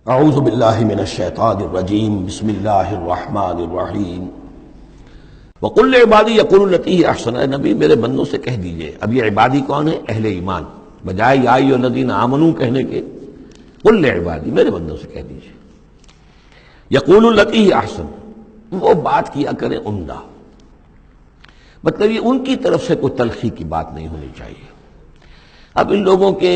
اعوذ باللہ من الشیطان الرجیم بسم اللہ الرحمن الرحیم وقل لعبادی یقولوا التی ہی احسن، اے نبی میرے بندوں سے کہہ دیجئے. اب یہ عبادی کون ہے؟ اہل ایمان. بجائے یا ایھا الذین آمنوا کہنے کے قل لعبادی میرے بندوں سے کہہ دیجئے یقولوا التی ہی احسن، وہ بات کیا کریں عمدہ. مطلب یہ ان کی طرف سے کوئی تلخی کی بات نہیں ہونی چاہیے. اب ان لوگوں کے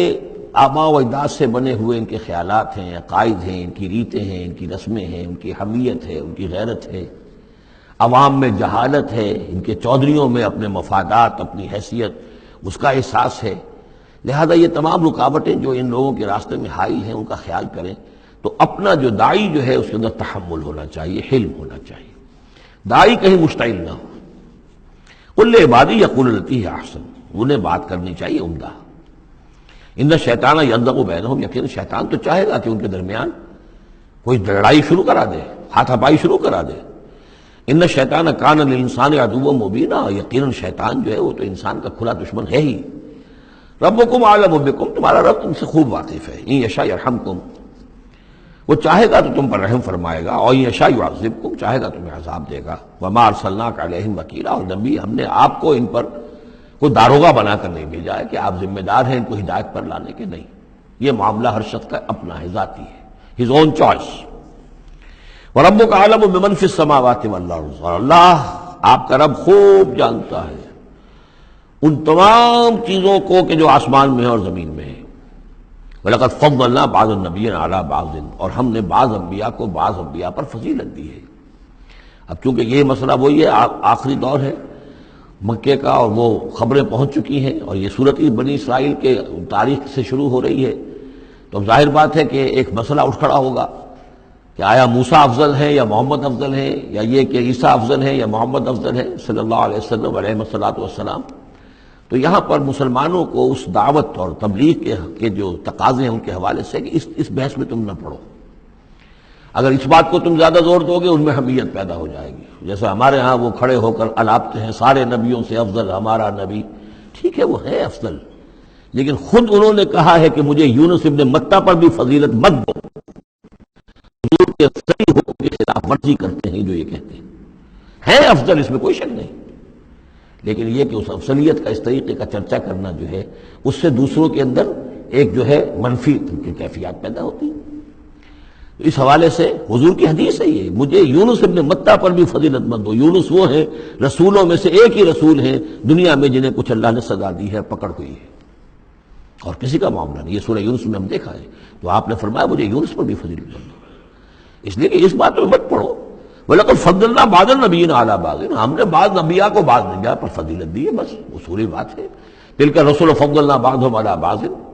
آباء و اجداد سے بنے ہوئے ان کے خیالات ہیں، عقائد ہیں، ان کی ریتیں ہیں، ان کی رسمیں ہیں، ان کی حمیت ہے، ان کی غیرت ہے، عوام میں جہالت ہے، ان کے چودھریوں میں اپنے مفادات، اپنی حیثیت، اس کا احساس ہے. لہذا یہ تمام رکاوٹیں جو ان لوگوں کے راستے میں حائل ہیں ان کا خیال کریں تو اپنا جو داعی جو ہے اس کے اندر تحمل ہونا چاہیے، حلم ہونا چاہیے. داعی کہیں مشتعل نہ ہو. قل لعبادی یقولوا التی ہی احسن، انہیں بات کرنی چاہیے عمدہ. ان الشیطان ینزغ بینہم، یقین شیطان تو چاہے گا کہ ان کے درمیان کوئی لڑائی شروع کرا دے، ہاتھا پائی شروع کرا دے. ان الشیطان کان للانسان عدوا مبینا، یقیناً شیطان جو ہے وہ تو انسان کا کھلا دشمن ہے ہی. ربکم اعلم بکم، تمہارا رب تم سے خوب واقف ہے. ان یشاء یرحمکم، وہ چاہے گا تو تم پر رحم فرمائے گا، اور ان یشاء یعذبکم، چاہے گا تمہیں عذاب دے گا. وما ارسلناک علیہم وکیلا، اور نبی ہم نے آپ کو ان پر کوئی داروغہ بنا کر نہیں بھیجا ہے کہ آپ ذمہ دار ہیں ان کو ہدایت پر لانے کے. نہیں، یہ معاملہ ہر شخص کا اپنا ہے، ذاتی ہے، ہز اون چوائس. وَرَبُّكَ أَعْلَمُ بِمَنْ فِي السَّمَاوَاتِ وَالْأَرْضِ، اور اللہ آپ کا رب خوب جانتا ہے ان تمام چیزوں کو کہ جو آسمان میں ہے اور زمین میں ہے. وَلَقَدْ فَضَّلْنَا بَعْضَ النَّبِيِّينَ عَلَىٰ بَعْضٍ، اور ہم نے بعض انبیاء کو بعض انبیاء پر فضیلت دی ہے. اب چونکہ یہ مسئلہ وہی ہے، آخری دور ہے مکے کا، اور وہ خبریں پہنچ چکی ہیں، اور یہ صورت بنی اسرائیل کے تاریخ سے شروع ہو رہی ہے. تو اب ظاہر بات ہے کہ ایک مسئلہ اٹھ کھڑا ہوگا کہ آیا موسیٰ افضل ہے یا محمد افضل ہے، یا یہ کہ عیسیٰ افضل ہے یا محمد افضل ہے صلی اللہ علیہ وسلم علیہ الصلوۃ والسلام. تو یہاں پر مسلمانوں کو اس دعوت اور تبلیغ کے جو تقاضے ہیں ان کے حوالے سے کہ اس بحث میں تم نہ پڑھو. اگر اس بات کو تم زیادہ زور دو گے ان میں حمیت پیدا ہو جائے گی. جیسے ہمارے ہاں وہ کھڑے ہو کر الاپتے ہیں سارے نبیوں سے افضل ہمارا نبی. ٹھیک ہے، وہ ہے افضل، لیکن خود انہوں نے کہا ہے کہ مجھے یونس ابن متہ پر بھی فضیلت مت دو. حضور کے صحیح حکم کی خلاف ورزی کرتے ہیں جو یہ کہتے ہیں. ہے افضل، اس میں کوئی شک نہیں، لیکن یہ کہ اس افضلیت کا اس طریقے کا چرچا کرنا جو ہے اس سے دوسروں کے اندر ایک جو ہے منفی کیفیات پیدا ہوتی ہیں. اس حوالے سے حضور کی حدیث ہے یہ، مجھے یونس ابن متہ پر بھی فضیلت مت دو. یونس وہ ہیں رسولوں میں سے ایک ہی رسول ہیں دنیا میں جنہیں کچھ اللہ نے سزا دی ہے، پکڑ ہوئی ہے، اور کسی کا معاملہ نہیں. یہ سورہ یونس میں ہم دیکھا ہے. تو آپ نے فرمایا مجھے یونس پر بھی فضیلت مت دو، اس لیے کہ اس بات میں مت پڑھو. وَلَقَدْ فَضَّلْنَا بَعْضَ النَّبِيِّينَ عَلَىٰ بَعْضٍ، ہم نے بعض انبیاء کو بعض انبیاء پر فضیلت دی ہے، بس اصولی بات ہے. تِلْكَ الرُّسُلُ فَضَّلْنَا بَعْضَهُمْ عَلَىٰ بَعْضٍ.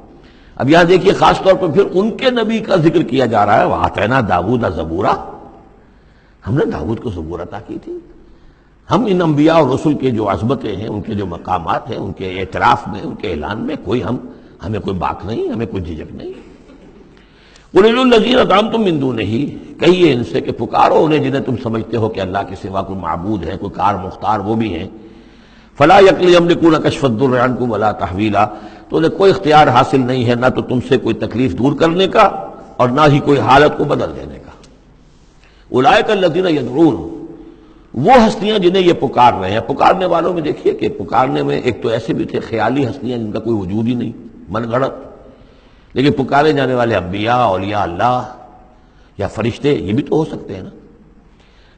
اب یہاں دیکھیے خاص طور پر پھر ان کے نبی کا ذکر کیا جا رہا ہے. وَآتَيْنَا دَاوُودَ زَبُورًا، ہم نے داؤد کو زبور عطا کی تھی. ہم ان انبیاء اور رسل کے جو عظمتیں ہیں، ان کے جو مقامات ہیں، ان کے اعتراف میں، ان کے اعلان میں ہمیں کوئی باک نہیں، ہمیں کوئی جھجک نہیں. قُلِ ادْعُوا الَّذِينَ زَعَمْتُم مِّن دُونِهِ، کہیے ان سے کہ پکارو انہیں جنہیں تم سمجھتے ہو کہ اللہ کے سوا کوئی معبود ہے، کوئی کار مختار وہ بھی ہیں. فَلَا يَمْلِكُونَ كَشْفَ الضُّرِّ عَنكُمْ وَلَا تَحْوِيلًا، تو انہیں کوئی اختیار حاصل نہیں ہے نہ تو تم سے کوئی تکلیف دور کرنے کا اور نہ ہی کوئی حالت کو بدل دینے کا. اولئک الذین یدعون، وہ ہستیاں جنہیں یہ پکار رہے ہیں. پکارنے والوں میں دیکھیے کہ پکارنے میں ایک تو ایسے بھی تھے خیالی ہستیاں جن کا کوئی وجود ہی نہیں، من گھڑت، لیکن پکارے جانے والے انبیاء، اولیاء اللہ یا فرشتے یہ بھی تو ہو سکتے ہیں نا.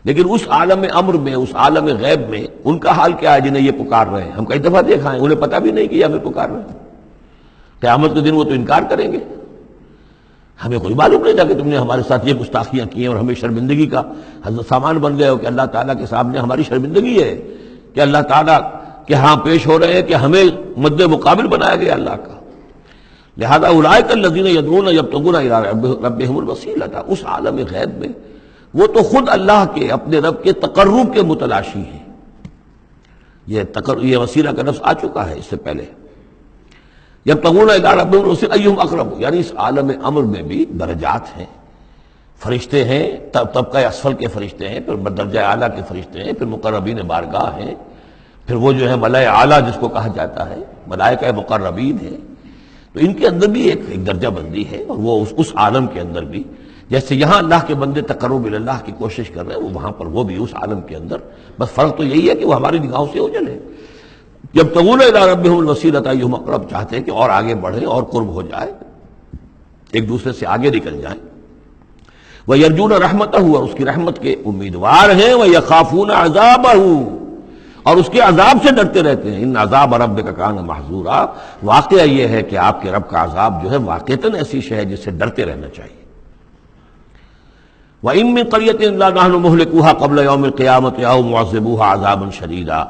لیکن اس عالم امر میں، اس عالم غیب میں ان کا حال کیا ہے جنہیں یہ پکار رہے ہیں؟ ہم کئی دفعہ دیکھا ہے انہیں پتہ بھی نہیں کہ یہ ہمیں پکار رہے ہیں. قیامت کے دن وہ تو انکار کریں گے. ہمیں کوئی معلوم نہیں تھا کہ تم نے ہمارے ساتھ یہ گستاخیاں کی ہیں اور ہمیں شرمندگی کا سامان بن گئے ہو کہ اللہ تعالیٰ کے سامنے ہماری شرمندگی ہے کہ اللہ تعالیٰ کے ہاں پیش ہو رہے ہیں کہ ہمیں مد مقابل بنایا گیا اللہ کا. لہذا اولئک الذین یدعون یبتغون الی ربہم الوسیلۃ، اس عالم غیب میں وہ تو خود اللہ کے، اپنے رب کے تقرب کے متلاشی ہیں. یہ وسیلہ کا لفظ آ چکا ہے اس سے پہلے. یبتغون الی ربہم الوسیلۃ ایھم اقرب، یعنی اس عالم امر میں بھی درجات ہیں. فرشتے ہیں، طبقہ اسفل کے فرشتے ہیں، پھر درجہ اعلیٰ کے فرشتے ہیں، پھر مقربین بارگاہ ہیں، پھر وہ جو ہے ملائے اعلیٰ جس کو کہا جاتا ہے، ملائکہ مقربین ہیں. تو ان کے اندر بھی ایک درجہ بندی ہے، اور وہ اس عالم کے اندر بھی جیسے یہاں اللہ کے بندے تقرب اللہ کی کوشش کر رہے ہیں، وہ وہاں پر وہ بھی اس عالم کے اندر، بس فرق تو یہی ہے کہ وہ ہماری نگاہوں سے اوجھل ہے۔ جب تقول الی ربہم الوسیلۃ ایہم اقرب، چاہتے ہیں کہ اور آگے بڑھیں اور قرب ہو جائے، ایک دوسرے سے آگے نکل جائیں۔ وَيَرْجُونَ رَحْمَتَهُ، اور اس کی رحمت کے امیدوار ہیں، وَيَخَافُونَ عَذَابَهُ، اور اس کے عذاب سے ڈرتے رہتے ہیں۔ ان عذاب ربک کان محذورا، واقعہ یہ ہے کہ آپ کے رب کا عذاب جو ہے واقعتاً ایسی شے ہے جس سے ڈرتے رہنا چاہیے۔ وَإِن مِّن قَرْيَةٍ إِلَّا نَحْنُ مُهْلِكُوهَا قَبْلَ يَوْمِ الْقِيَامَةِ أَوْ مُعَذِّبُوهَا عَذَابًا شَدِيدًا،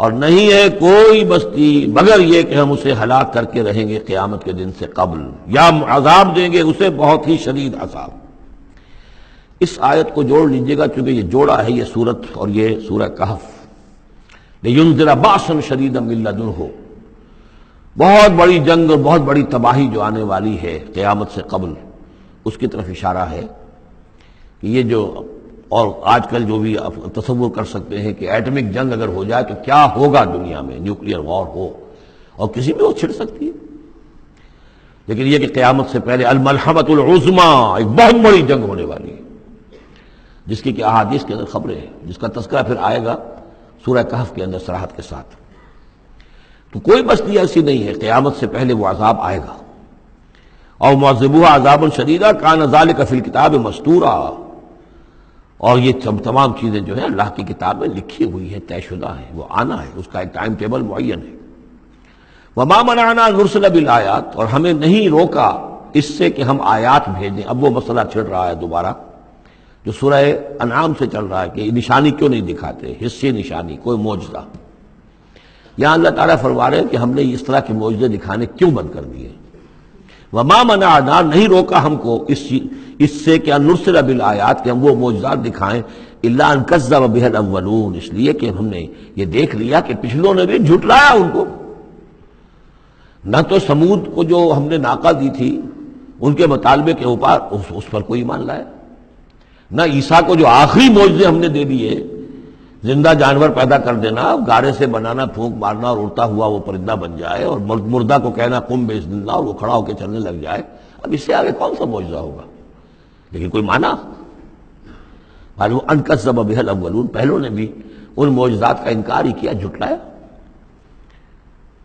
اور نہیں ہے کوئی بستی مگر یہ کہ ہم اسے ہلاک کر کے رہیں گے قیامت کے دن سے قبل، یا عذاب دیں گے اسے بہت ہی شدید عذاب۔ اس آیت کو جوڑ لیجئے گا، چونکہ یہ جوڑا ہے یہ سورت اور یہ سورہ کہف۔ لِيُنذِرَ بَأْسًا شَدِيدًا مِّن لَّدُنْهُ، بہت بڑی جنگ اور بہت بڑی تباہی جو آنے والی ہے قیامت سے قبل، اس کی طرف اشارہ ہے کہ یہ جو، اور آج کل جو بھی آپ تصور کر سکتے ہیں کہ ایٹمک جنگ اگر ہو جائے تو کیا ہوگا دنیا میں، نیوکلیئر وار ہو اور کسی بھی وہ چھڑ سکتی ہے، لیکن یہ کہ قیامت سے پہلے الملحمۃ العظمیٰ، ایک بہت بڑی جنگ ہونے والی ہے، جس کی کہ احادیث کے اندر خبریں ہیں، جس کا تذکرہ پھر آئے گا سورہ کہف کے اندر صراحت کے ساتھ۔ تو کوئی بستی ایسی نہیں ہے، قیامت سے پہلے وہ عذاب آئے گا۔ اور معذبوها عذابا شدیدا کان ذلک فی الکتاب مستورا، اور یہ تمام چیزیں جو ہیں اللہ کی کتاب میں لکھی ہوئی ہیں، طے شدہ ہیں، وہ آنا ہے، اس کا ایک ٹائم ٹیبل معین ہے۔ وما منعنا نرسل بالآیات، اور ہمیں نہیں روکا اس سے کہ ہم آیات بھیجیں۔ اب وہ مسئلہ چھڑ رہا ہے دوبارہ جو سورہ انعام سے چل رہا ہے کہ نشانی کیوں نہیں دکھاتے، حصے نشانی، کوئی معجزہ۔ یہاں اللہ تعالیٰ فرما رہے ہیں کہ ہم نے اس طرح کے معجزے دکھانے کیوں بند کر دیے۔ وما منعنا، نہیں روکا ہم کو اس سے کہ نرسل بالآیات، کہ ہم وہ معجزات دکھائیں، الا ان کذب بها الاولون، اس لیے کہ ہم نے یہ دیکھ لیا کہ پچھلوں نے بھی جھٹلایا ان کو۔ نہ تو سمود کو جو ہم نے ناقہ دی تھی ان کے مطالبے کے اوپر اس پر کوئی ایمان لایا، نہ عیسیٰ کو جو آخری معجزے ہم نے دے دیے، زندہ جانور پیدا کر دینا، گارے سے بنانا، پھونک مارنا اور اڑتا ہوا وہ پرندہ بن جائے، اور مردہ کو کہنا قم باذن اللہ اور وہ کھڑا ہو کے چلنے لگ جائے، اب اس سے آگے کون سا معجزہ ہوگا؟ لیکن کوئی مانا معلوم ان کذب بها الاولون، پہلوں نے بھی ان معجزات کا انکار ہی کیا، جھٹلایا۔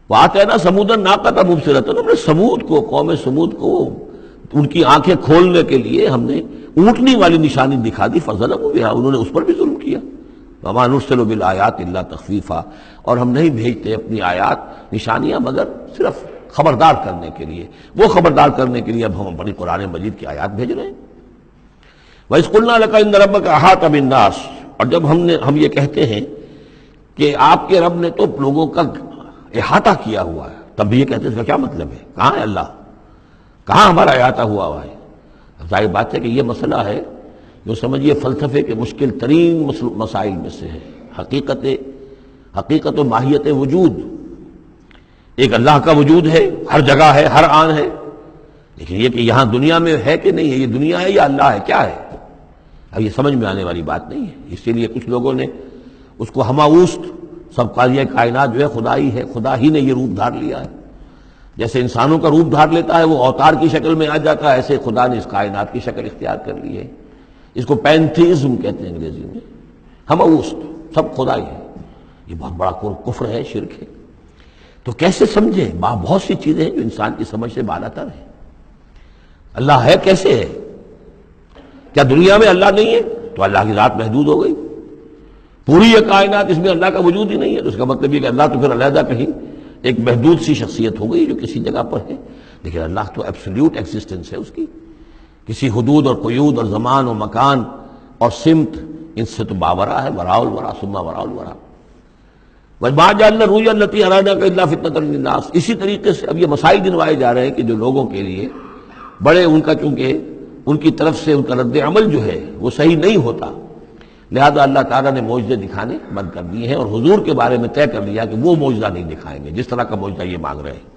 وآتینا ثمود الناقۃ مبصرۃ، ہم نے سمود کو، قوم سمود کو، ان کی آنکھیں کھولنے کے لیے ہم نے اونٹنی والی نشانی دکھا دی، فظلموا بها، انہوں نے اس پر بھی ظلم کیا۔ وما نرسل بالآیات الا تخفیفا، اور ہم نہیں بھیجتے اپنی آیات نشانیاں مگر صرف خبردار کرنے کے لیے، وہ خبردار کرنے کے لیے اب ہم اپنی قرآن مجید کی آیات بھیج رہے ہیں۔ وَإِذْ قُلْنَا لَكَ إِنَّ رَبَّكَ أَحَاطَ بِالنَّاسِ، اور جب ہم یہ کہتے ہیں کہ آپ کے رب نے تو لوگوں کا احاطہ کیا ہوا ہے، تب بھی یہ کہتے ہیں اس کا کیا مطلب ہے؟ کہاں ہے اللہ؟ کہاں ہمارا احاطہ ہوا ہے؟ ظاہر بات ہے کہ یہ مسئلہ ہے جو سمجھیے فلسفے کے مشکل ترین مسائل میں سے ہے، حقیقت و ماہیت وجود۔ ایک اللہ کا وجود ہے، ہر جگہ ہے، ہر آن ہے، لیکن یہ کہ یہاں دنیا میں ہے کہ نہیں ہے، یہ دنیا ہے یا اللہ ہے، کیا ہے؟ اب یہ سمجھ میں آنے والی بات نہیں ہے۔ اسی لیے کچھ لوگوں نے اس کو ہماوست، سب قاضیہ کائنات جو ہے خدا ہی ہے، خدا ہی نے یہ روپ دھار لیا ہے، جیسے انسانوں کا روپ دھار لیتا ہے وہ اوتار کی شکل میں آ جاتا ہے، ایسے خدا نے اس کائنات کی شکل اختیار کر لی ہے۔ اس کو پینتھیزم کہتے ہیں انگریزی میں، ہماوست، سب خدا ہی ہے۔ یہ بہت بڑا کفر ہے، شرک ہے۔ تو کیسے سمجھیں؟ بہت سی چیزیں ہیں جو انسان کی سمجھ سے بالاتر ہیں۔ اللہ ہے کیسے ہے؟ کیا دنیا میں اللہ نہیں ہے تو اللہ کی ذات محدود ہو گئی؟ پوری یہ کائنات اس میں اللہ کا وجود ہی نہیں ہے تو اس کا مطلب یہ کہ اللہ تو پھر علیحدہ کہیں ایک محدود سی شخصیت ہو گئی جو کسی جگہ پر ہے، لیکن اللہ تو ایبسلیوٹ ایگزسٹنس ہے اس کی، کسی حدود اور قیود اور زمان و مکان اور سمت ان سے تو باورا ہے، وراء الورا ثم وراء الورا۔ وَمَا جَعَلْنَا الرُّؤْيَا الَّتِي أَرَيْنَاكَ إِلَّا فِتْنَةً لِلنَّاسِ، اسی طریقے سے اب یہ مسائل گنوائے جا رہے ہیں کہ جو لوگوں کے لیے بڑے، ان کا چونکہ ان کی طرف سے ان کا رد عمل جو ہے وہ صحیح نہیں ہوتا، لہذا اللہ تعالیٰ نے معجزے دکھانے بند کر دیے ہیں، اور حضور کے بارے میں طے کر لیا کہ وہ معجزہ نہیں دکھائیں گے جس طرح کا معجزہ یہ مانگ رہے ہیں۔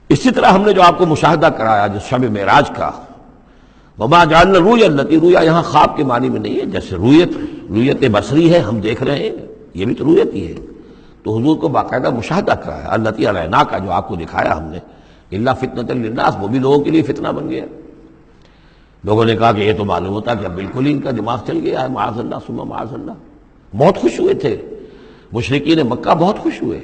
اسی طرح ہم نے جو آپ کو مشاہدہ کرایا جو شب معراج کا، وما جعلنا الرؤیا التي، رؤیا یہاں خواب کے معنی میں نہیں ہے، جیسے رؤیت بصری ہے، ہم دیکھ رہے ہیں، یہ بھی تو رؤیت ہی ہے، تو حضور کو باقاعدہ مشاہدہ کرایا، التي اریناک کا جو آپ کو دکھایا ہم نے، الا فتنۃ للناس، وہ بھی لوگوں کے لیے فتنہ بن گیا۔ لوگوں نے کہا کہ یہ تو معلوم ہوتا کہ اب بالکل ہی ان کا دماغ چل گیا ہے، معاذ اللہ ثم معاذ اللہ۔ بہت خوش ہوئے تھے مشرکین مکہ، بہت خوش ہوئے،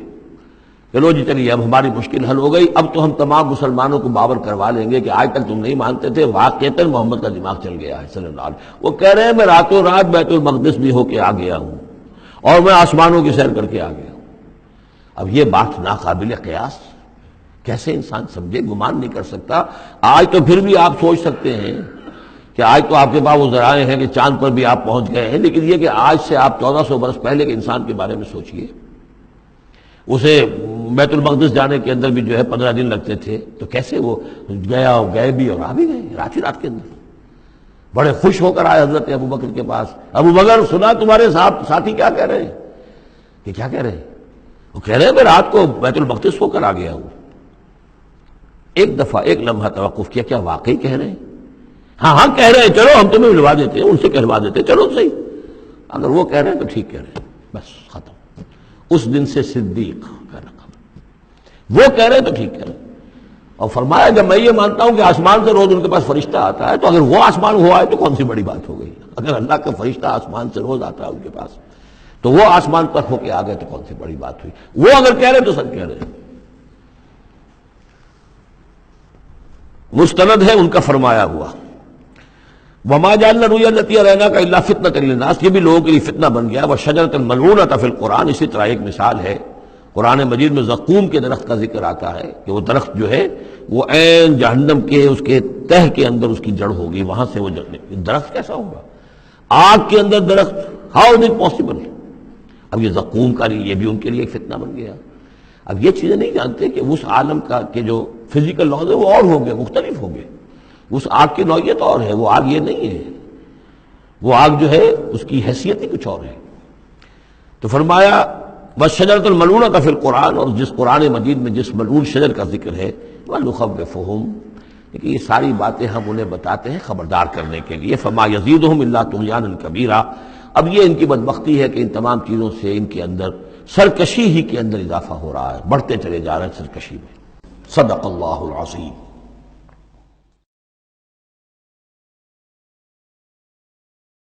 چلو جی چلیے اب ہماری مشکل حل ہو گئی، اب تو ہم تمام مسلمانوں کو باور کروا لیں گے کہ آج تک تم نہیں مانتے تھے، واقعتاً محمد کا دماغ چل گیا ہے صلی اللہ علیہ وسلم۔ وہ کہہ رہے ہیں میں راتوں رات بیت المقدس بھی ہو کے آ گیا ہوں اور میں آسمانوں کی سیر کر کے آ گیا ہوں۔ اب یہ بات ناقابل قیاس، کیسے انسان سمجھے، گمان نہیں کر سکتا۔ آج تو پھر بھی آپ سوچ سکتے ہیں کہ آج تو آپ کے پاس وہ ذرائع ہیں کہ چاند پر بھی آپ پہنچ گئے ہیں، لیکن یہ کہ آج سے آپ 1400 برس پہلے کے انسان کے بارے میں سوچئے، اسے بیت المقدس جانے کے اندر بھی جو ہے 15 دن لگتے تھے، تو کیسے وہ گیا اور گئے بھی اور آ بھی گئے رات ہی رات کے اندر۔ بڑے خوش ہو کر آئے حضرت ابو بکر کے پاس، ابو بکر سنا تمہارے ساتھی کیا کہہ رہے ہیں؟ کہ کیا کہہ رہے ہیں؟ وہ کہہ رہے ہیں میں رات کو بیت المقدس ہو کر آ گیا ہوں۔ ایک دفعہ ایک لمحہ توقف کیا، کیا واقعی کہہ رہے ہیں؟ ہاں کہہ رہے ہیں، چلو ہم تمہیں ملوا دیتے ہیں، ان سے کہلوا دیتے ہیں، چلو صحیح، اگر وہ کہہ رہے ہیں تو ٹھیک کہہ رہے ہیں، بس ختم۔ اس دن سے صدیق کا لقب، وہ کہہ رہے ہیں تو ٹھیک کہہ رہے ہیں۔ اور فرمایا جب میں یہ مانتا ہوں کہ آسمان سے روز ان کے پاس فرشتہ آتا ہے، تو اگر وہ آسمان ہوا ہے تو کون سی بڑی بات ہو گئی؟ اگر اللہ کا فرشتہ آسمان سے روز آتا ہے ان کے پاس، تو وہ آسمان پر ہو کے آ گئے تو کون سی بڑی بات ہوئی؟ وہ اگر کہہ رہے تو سب کہہ رہے ہیں۔ مستند ہے ان کا فرمایا ہوا، وما جعلنا الرؤيا التي اريناك الا فتنة للناس، یہ بھی لوگوں کے لیے فتنہ بن گیا۔ وشجرة ملعونة فی القرآن، اسی طرح ایک مثال ہے قرآن مجید میں زقوم کے درخت کا ذکر آتا ہے کہ وہ درخت جو ہے وہ عین جہنم کے اس کے تہ کے اندر اس کی جڑ ہوگی، وہاں سے وہ درخت کیسا ہوگا؟ آگ کے اندر درخت، ہاؤ از اٹ پاسبل؟ اب یہ زقوم کا یہ بھی ان کے لیے ایک فتنہ بن گیا۔ اب یہ چیزیں نہیں جانتے کہ اس عالم کا کہ جو فزیکل لاز ہے وہ اور ہوں گے، مختلف ہوں گے، اس آگ کی نوعیت اور ہے، وہ آگ یہ نہیں ہے، وہ آگ جو ہے اس کی حیثیت ہی کچھ اور ہے۔ تو فرمایا والشجرۃ الملعونۃ فی القرآن، اور جس قرآن مجید میں جس ملعون شجر کا ذکر ہے، وَنُخَوِّفُهُمْ، کہ یہ ساری باتیں ہم انہیں بتاتے ہیں خبردار کرنے کے لیے، فما یزیدہم الا طغیانا کبیرا۔ اب یہ ان کی بدبختی ہے کہ ان تمام چیزوں سے ان کے اندر سرکشی ہی کے اندر اضافہ ہو رہا ہے، بڑھتے چلے جا رہے ہیں سرکشی میں۔ صدق اللہ العظیم۔